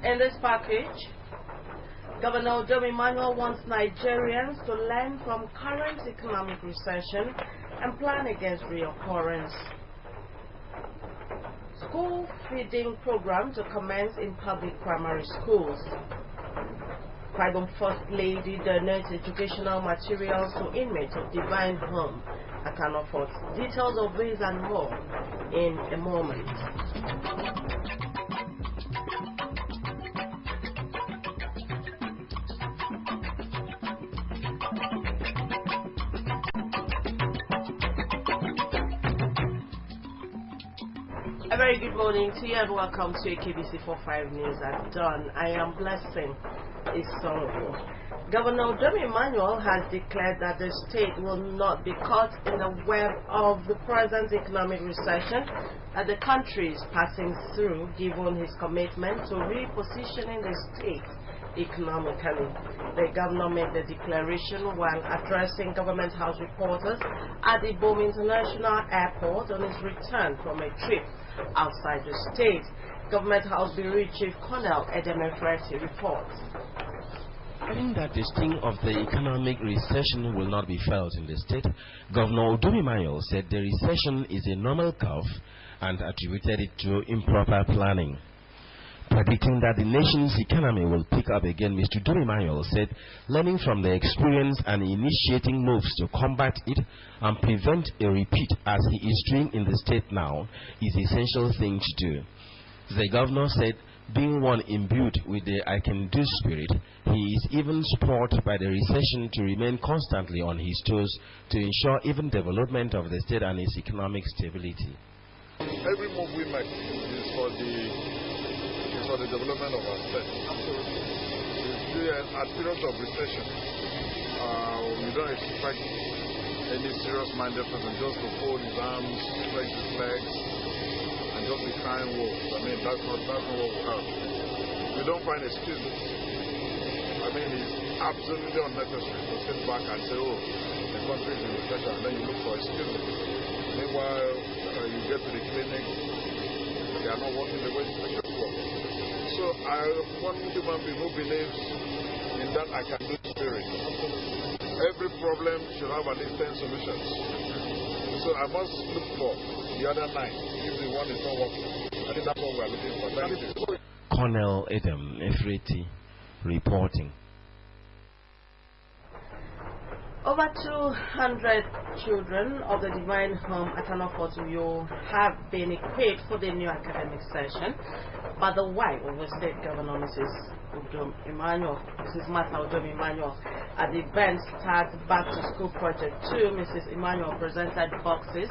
In this package, Governor Udom Emmanuel wants Nigerians to learn from current economic recession and plan against reoccurrence. School feeding program to commence in public primary schools. Tribal First Lady donates educational materials to inmates of Divine Home at Kanofort. Details of this and more in a moment. A very good morning to you and welcome to KBC 45 News at dawn. I am Blessing Isongo. Governor Udom Emmanuel has declared that the state will not be caught in the web of the present economic recession that the country is passing through, given his commitment to repositioning the state economically. The governor made the declaration while addressing Government House reporters at the Bom International Airport on his return from a trip outside the state. Government House Bureau Chief Colonel Edem Efreti reports. Adding that the sting of the economic recession will not be felt in the state, Governor Udom Emmanuel said the recession is a normal curve and attributed it to improper planning. Predicting that the nation's economy will pick up again, Mr. Udom Emmanuel said learning from the experience and initiating moves to combat it and prevent a repeat as he is doing in the state now is an essential thing to do. The governor said being one imbued with the I can do spirit, he is even spurred by the recession to remain constantly on his toes to ensure even development of the state and its economic stability. Every move we make is for the development of our state. Absolutely. At periods of recession, we don't expect any serious-minded person just to fold his arms, stretch his legs, and just be crying wolf. I mean, that's not what we have. We don't find excuses. I mean, it's absolutely unnecessary to sit back and say, oh, the country is in recession, and then you look for excuses. Meanwhile, you get to the clinic, they are not working the way they should work. So I am one human being who believes in that I can do spirit. Every problem should have at least 10 solutions. So I must look for the other 9 if the one is not working. I think that's what we are looking for. Thank you. Colonel Edem Efreti reporting. Over 200 children of the Divine Home at Kanofort have been equipped for the new academic session by the wife of the State Governor, Mrs. Martha Udom Emmanuel. At the event Start Back to School Project 2, Mrs. Emmanuel presented boxes,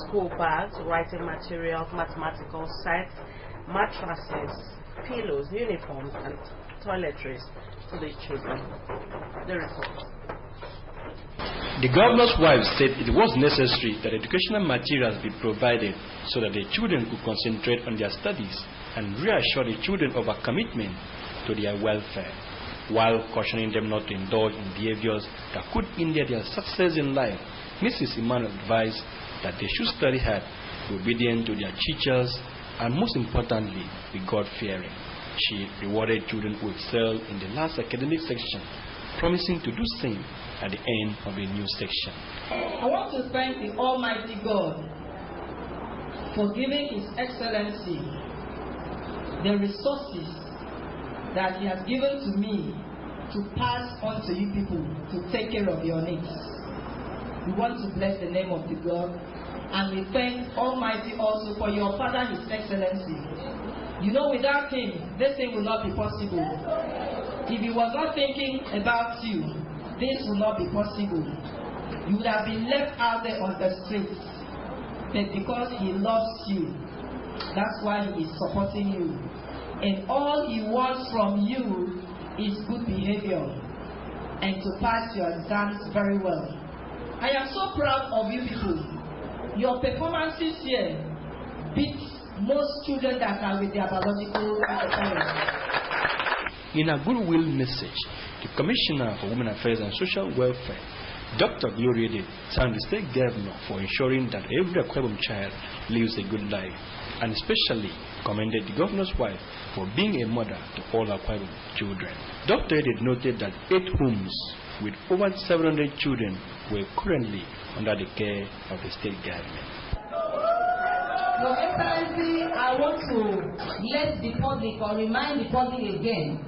school bags, writing materials, mathematical sets, mattresses, pillows, uniforms, and toiletries to the children. The report. The governor's wife said it was necessary that educational materials be provided so that the children could concentrate on their studies and reassure the children of a commitment to their welfare, while cautioning them not to indulge in behaviors that could hinder their success in life. Mrs. Emmanuel advised that they should study hard, be obedient to their teachers, and most importantly, be God-fearing. She rewarded children who excelled in the last academic section, promising to do the same at the end of the new section. I want to thank the Almighty God for giving His Excellency the resources that He has given to me to pass on to you people to take care of your needs. We want to bless the name of the God, and we thank Almighty also for your Father, His Excellency. You know, without Him, this thing will not be possible. if he was not thinking about you, this would not be possible. You would have been left out there on the streets. But because he loves you, that's why he is supporting you. And all he wants from you is good behavior and to pass your exams very well. I am so proud of you people. Your performances here beat most children that are with their biological parents. In a goodwill message, the Commissioner for Women Affairs and Social Welfare, Dr. Gloria Ede, thanked the state governor for ensuring that every Akwa Ibom child lives a good life, and especially commended the governor's wife for being a mother to all Akwa Ibom children. Dr. Ede noted that 8 homes with over 700 children were currently under the care of the state government. Your Excellency, I want to let the public or remind the public again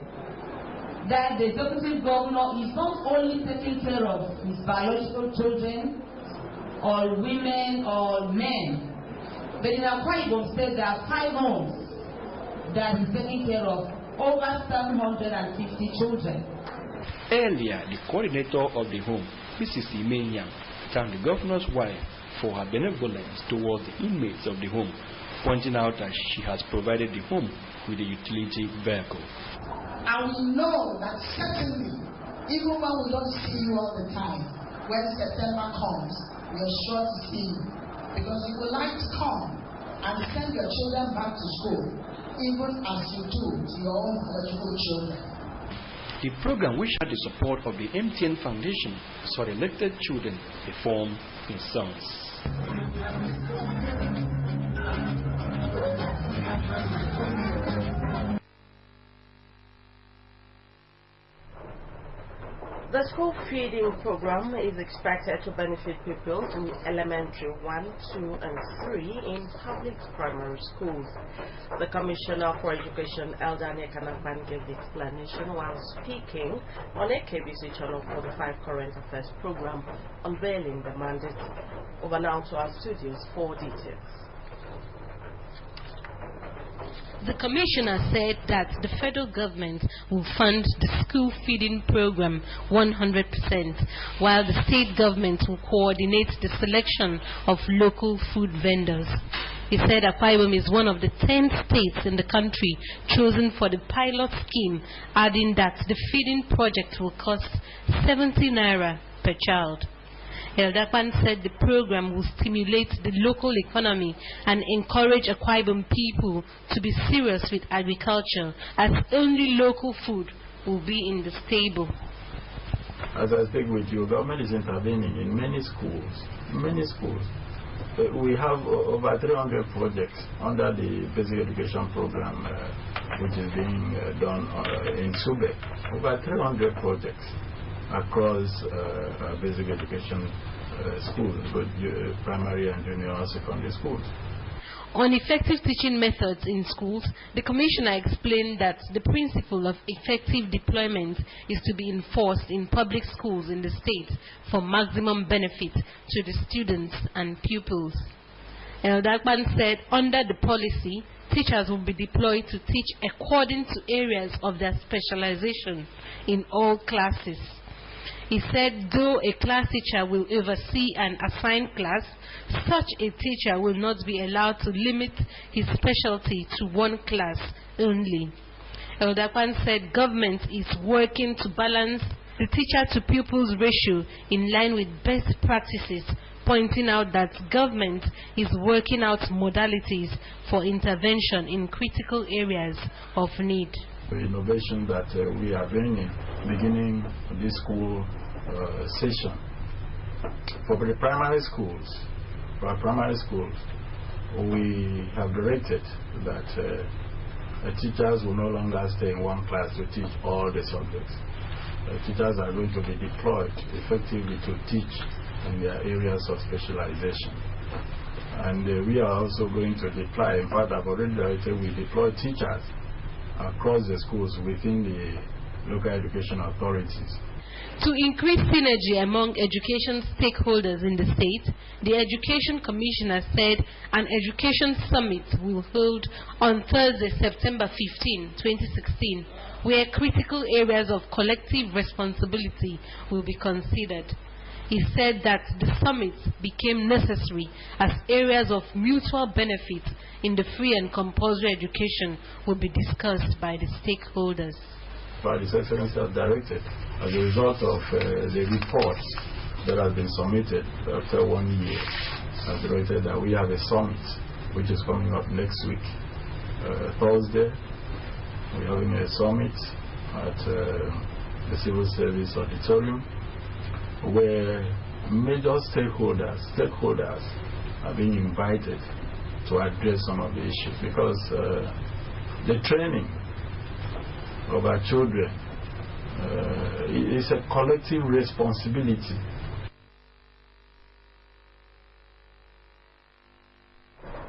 that the Executive Governor is not only taking care of his biological children or women or men, but in Akwa Ibom State there are 5 homes that he's taking care of over 750 children. Earlier, the coordinator of the home, Mrs. Imenyam, thanked the governor's wife for her benevolence towards the inmates of the home, pointing out that she has provided the home with a utility vehicle. And we know that certainly, even when we don't see you all the time, when September comes, we are sure to see you. Because you would like to come and send your children back to school, even as you do to your own biological children. The program, which had the support of the MTN Foundation, saw elected children perform in songs. The school feeding program is expected to benefit pupils in elementary 1, 2, and 3 in public primary schools. The Commissioner for Education, Eldania Kanakban, gave the explanation while speaking on a KBC Channel 45 Current Affairs program, unveiling the mandate. Over now to our studios for details. The Commissioner said that the federal government will fund the school feeding program 100%, while the state government will coordinate the selection of local food vendors. He said Akwa Ibom is one of the 10 states in the country chosen for the pilot scheme, adding that the feeding project will cost 70 naira per child. Eldakpan said the program will stimulate the local economy and encourage Akwa Ibom people to be serious with agriculture, as only local food will be in the stable. As I speak with you, government is intervening in many schools. We have over 300 projects under the basic education program, which is being done in Sube. Over 300 projects across basic education schools, both primary and junior secondary schools. On effective teaching methods in schools, the Commissioner explained that the principle of effective deployment is to be enforced in public schools in the state for maximum benefit to the students and pupils. Eldakban said under the policy, teachers will be deployed to teach according to areas of their specialization in all classes. He said though a class teacher will oversee an assigned class, such a teacher will not be allowed to limit his specialty to one class only. Eldakpan said government is working to balance the teacher-to-pupils ratio in line with best practices, pointing out that government is working out modalities for intervention in critical areas of need. The innovation that we are bringing, beginning this school session, for the primary schools, we have directed that teachers will no longer stay in one class to teach all the subjects. Teachers are going to be deployed effectively to teach in their areas of specialization. And we are also going to deploy, in fact I've already directed, we deploy teachers across the schools within local education authorities. To increase synergy among education stakeholders in the state, the Education Commissioner said an education summit will hold on Thursday, September 15, 2016, where critical areas of collective responsibility will be considered. He said that the summit became necessary as areas of mutual benefit in the free and compulsory education will be discussed by the stakeholders. By His Excellency has directed, as a result of the reports that have been submitted after 1 year, has directed that we have a summit which is coming up next week. Thursday, we're having a summit at the Civil Service Auditorium where major stakeholders are being invited to address some of the issues, because the training of our children is a collective responsibility.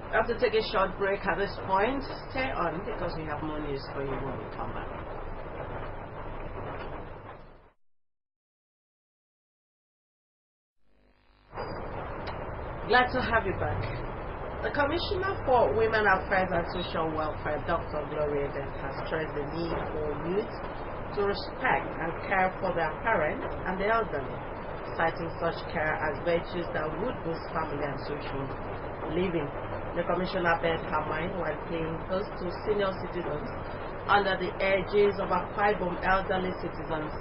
We have to take a short break at this point. Stay on because we have more news for you when we come back. Glad to have you back. The Commissioner for Women Affairs and Social Welfare, Dr. Gloria Dent, has stressed the need for youth to respect and care for their parents and the elderly, citing such care as virtues that would boost family and social living. The Commissioner bared her mind while paying host to senior citizens under the aegis of Akwa Ibom Elderly Citizens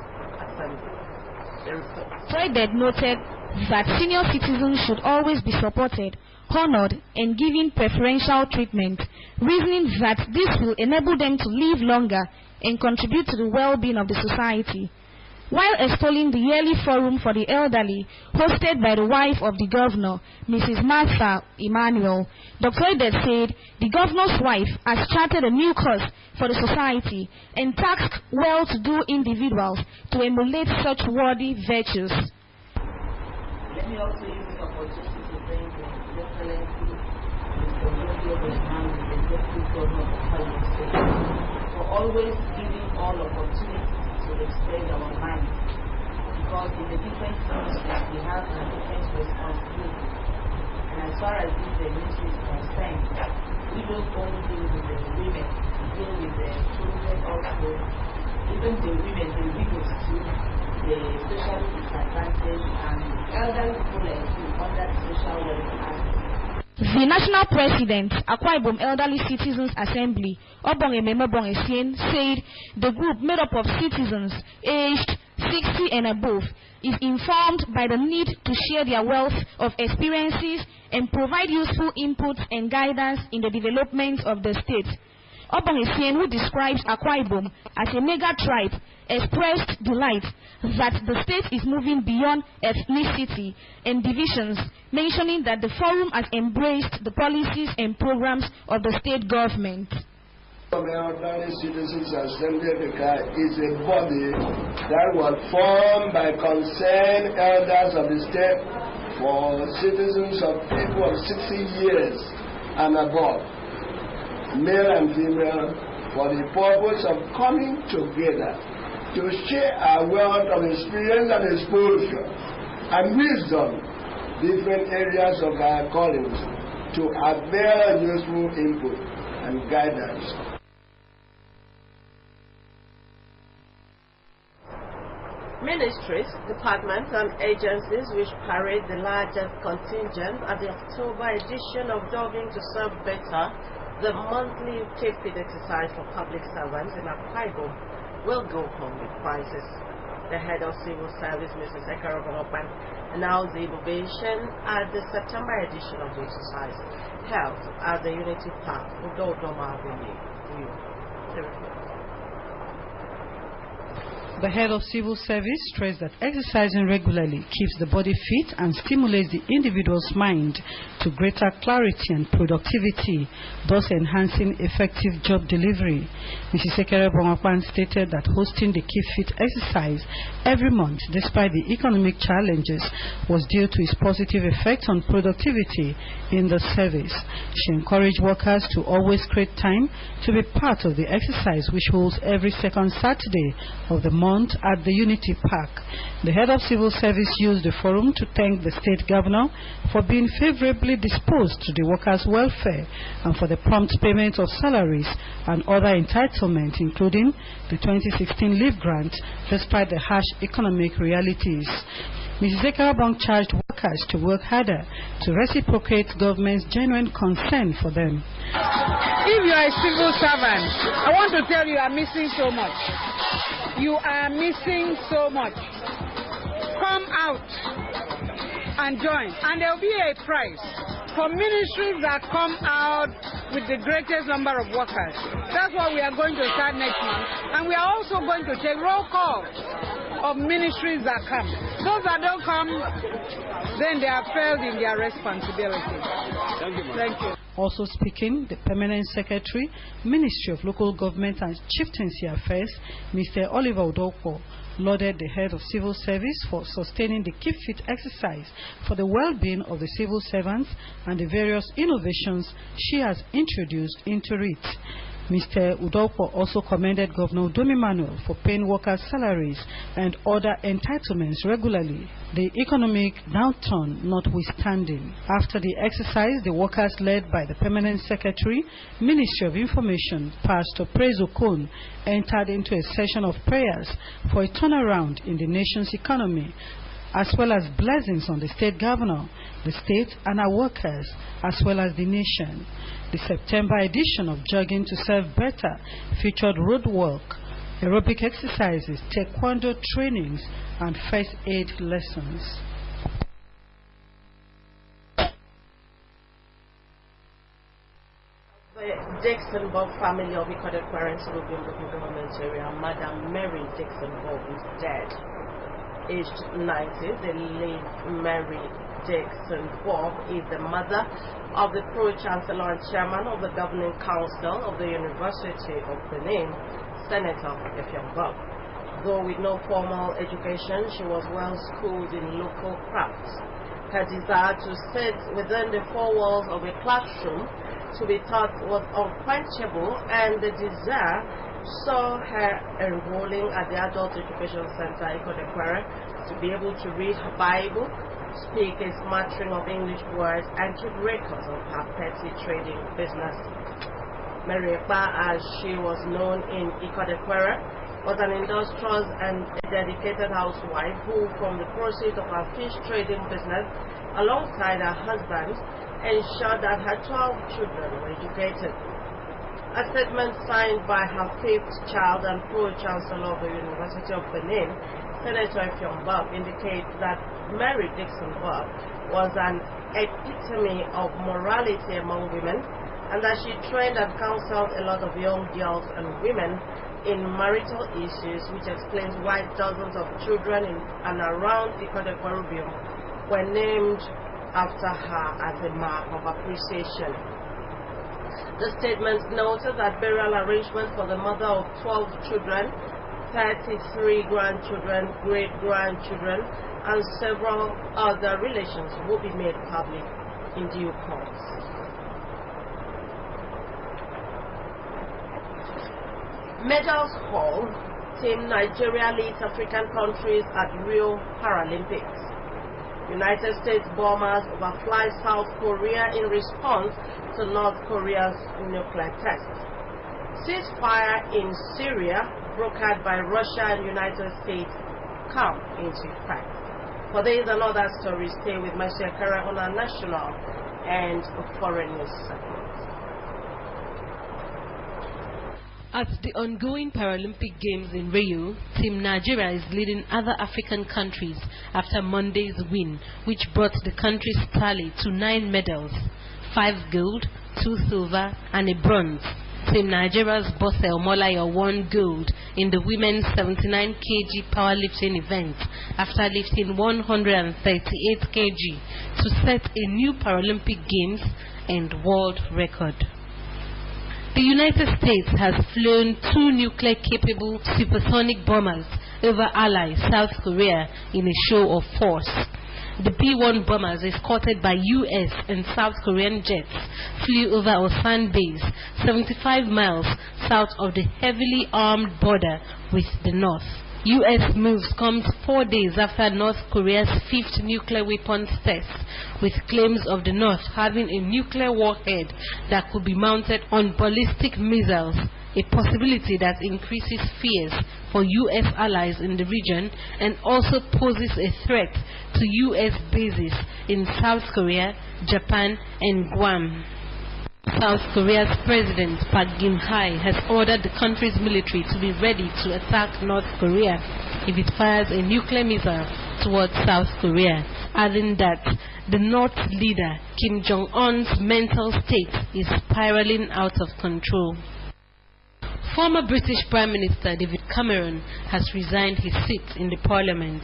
Assembly. Friday noted that senior citizens should always be supported, honored, and given preferential treatment, reasoning that this will enable them to live longer and contribute to the well-being of the society. While extolling the yearly forum for the elderly, hosted by the wife of the governor, Mrs. Martha Emmanuel, Dr. Edet said the governor's wife has charted a new course for the society and tasked well-to-do individuals to emulate such worthy virtues. Let me also use this opportunity to thank the Excellency Mr. Yogi Obesan, the Executive Governor of Akwa State, for always giving all opportunities to explain our minds, because in the different ministries we have a different responsibility, and as far as this ministry is concerned, we don't only deal with the women, we deal with the children also, even the women, the widows too, the socially disadvantaged and elderly people under the social welfare act. The National President, Akwa Ibom Elderly Citizens Assembly, Obonge Memebong Esien, said the group made up of citizens aged 60 and above is informed by the need to share their wealth of experiences and provide useful inputs and guidance in the development of the state. Obonge Esien, who describes Akwa Ibom as a mega tribe, expressed delight that the state is moving beyond ethnicity and divisions, mentioning that the forum has embraced the policies and programs of the state government. The Elderly Citizens Assembly is a body that was formed by concerned elders of the state for citizens of people of 60 years and above, male and female, for the purpose of coming together to share our wealth of experience and exposure and wisdom, different areas of our callings, to avail useful input and guidance. Ministries, departments, and agencies which parade the largest contingent at the October edition of Dogging to Serve Better, the monthly Cape exercise for public servants in Akwa Ibom, will go home with prizes. The head of civil service, Mrs. Ekarogonopan, announced the innovation at the September edition of the exercise, held at the Unity Park, Udodoma Avenue. The head of civil service stressed that exercising regularly keeps the body fit and stimulates the individual's mind to greater clarity and productivity, thus enhancing effective job delivery. Mrs. Sekere Bongakwan stated that hosting the Keep Fit exercise every month, despite the economic challenges, was due to its positive effect on productivity in the service. She encouraged workers to always create time to be part of the exercise, which holds every second Saturday of the month at the Unity Park. The head of civil service used the forum to thank the state governor for being favorably disposed to the workers' welfare and for the prompt payment of salaries and other entitlements, including the 2016 leave grant, despite the harsh economic realities. Mrs. Ekarabong charged workers to work harder to reciprocate government's genuine concern for them. If you are a civil servant, I want to tell you, you are missing so much. You are missing so much. Come out and join. And there will be a prize for ministries that come out with the greatest number of workers. That's what we are going to start next month. And we are also going to take roll call of ministries that come. Those that don't come, then they have failed in their responsibility. Thank you. Also speaking, the Permanent Secretary, Ministry of Local Government and Chieftaincy Affairs, Mr. Oliver Udokwo, lauded the head of civil service for sustaining the Keep Fit exercise for the well-being of the civil servants and the various innovations she has introduced into it. Mr. Udokwo also commended Governor Udom Emmanuel for paying workers' salaries and other entitlements regularly, the economic downturn notwithstanding. After the exercise, the workers led by the Permanent Secretary, Ministry of Information, Pastor Praise Okon, entered into a session of prayers for a turnaround in the nation's economy, as well as blessings on the state governor, the state and our workers, as well as the nation. The September edition of Jogging to Serve Better featured road walk, aerobic exercises, taekwondo trainings, and first aid lessons. The Dixon Bob family of Ikode parents will be in the government area. Madam Mary Dixon Bob is dead, aged 90. The late Mary Dixon Bob is the mother of the Pro-Chancellor and Chairman of the Governing Council of the University of Benin, Senator Effiong Bob. Though with no formal education, she was well schooled in local crafts. Her desire to sit within the four walls of a classroom to be taught was unquenchable, and the desire saw her enrolling at the Adult Education Center, Ikode-Kwere, to be able to read her Bible, speak a smattering of English words, and keep records of her petty trading business. Mary Ekpa, as she was known in Ikode-Kwere, was an industrious and dedicated housewife who, from the proceeds of her fish trading business, alongside her husband, ensured that her 12 children were educated. A statement signed by her fifth child and Pro-Chancellor of the University of Benin, Senator Effiong Bob, indicates that Mary Dixon Bob was an epitome of morality among women, and that she trained and counseled a lot of young girls and women in marital issues, which explains why dozens of children in and around Ikode-Kwere were named after her as a mark of appreciation. The statement noted that burial arrangements for the mother of 12 children, 33 grandchildren, great-grandchildren, and several other relations will be made public in due course. Medals haul. Team Nigeria leads African countries at Rio Paralympics. United States bombers overfly South Korea in response to North Korea's nuclear test. Ceasefire in Syria, brokered by Russia and United States, come into effect. For these and other stories, stay with Mercy Akara on our national and foreign news segment. At the ongoing Paralympic Games in Rio, Team Nigeria is leading other African countries after Monday's win, which brought the country's tally to 9 medals, 5 gold, 2 silver, and a bronze. Team Nigeria's Bose Omolayo won gold in the women's 79 kg powerlifting event after lifting 138 kg to set a new Paralympic Games and world record. The United States has flown 2 nuclear-capable supersonic bombers over ally South Korea in a show of force. The B-1 bombers, escorted by U.S. and South Korean jets, flew over Osan Base, 75 miles south of the heavily armed border with the North. U.S. moves comes 4 days after North Korea's 5th nuclear weapons test, with claims of the North having a nuclear warhead that could be mounted on ballistic missiles, a possibility that increases fears for U.S. allies in the region and also poses a threat to U.S. bases in South Korea, Japan, and Guam. South Korea's President Park Geun-hye has ordered the country's military to be ready to attack North Korea if it fires a nuclear missile towards South Korea, adding that the North leader Kim Jong-un's mental state is spiraling out of control. Former British Prime Minister David Cameron has resigned his seat in the Parliament.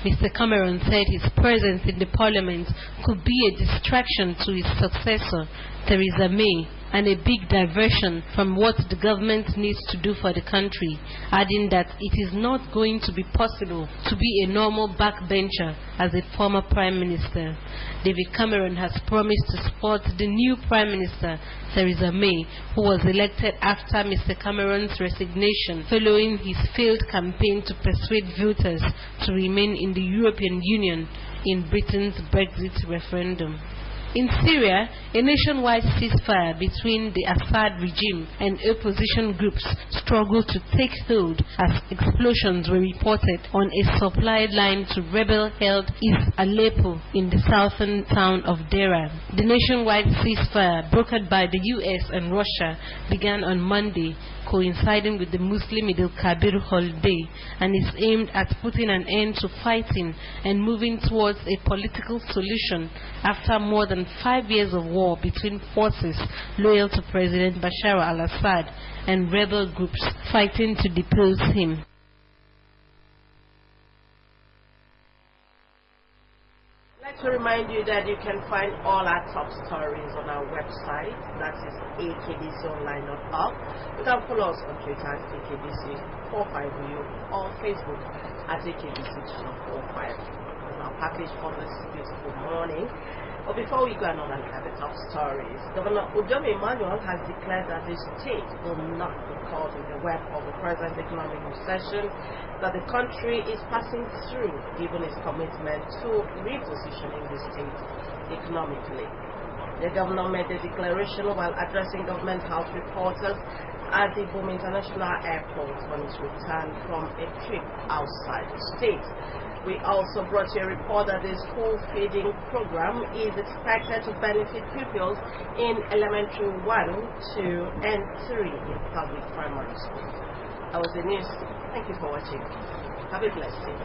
Mr. Cameron said his presence in the Parliament could be a distraction to his successor, Theresa May, and a big diversion from what the government needs to do for the country, adding that it is not going to be possible to be a normal backbencher as a former Prime Minister. David Cameron has promised to support the new Prime Minister, Theresa May, who was elected after Mr. Cameron's resignation following his failed campaign to persuade voters to remain in the European Union in Britain's Brexit referendum. In Syria, a nationwide ceasefire between the Assad regime and opposition groups struggled to take hold as explosions were reported on a supply line to rebel-held East Aleppo in the southern town of Deraa. The nationwide ceasefire, brokered by the US and Russia, began on Monday, coinciding with the Muslim Eid al-Kabir holiday, and is aimed at putting an end to fighting and moving towards a political solution after more than 5 years of war between forces loyal to President Bashar al-Assad and rebel groups fighting to depose him. To remind you that you can find all our top stories on our website, that is akbconline.org. You can follow us on Twitter at akbc45u or Facebook at akbc245. Our package for this beautiful morning. But before we go on and look at the top stories, Governor Udom Emmanuel has declared that the state will not be caught in the web of the present economic recession that the country is passing through, given its commitment to repositioning the state economically. The governor made the declaration while addressing government house reporters at the Boom International Airport on his return from a trip outside the state. We also brought you a report that the school feeding program is expected to benefit pupils in elementary 1, 2, and 3 in public primary schools. That was the news. Thank you for watching. Have a blessed day.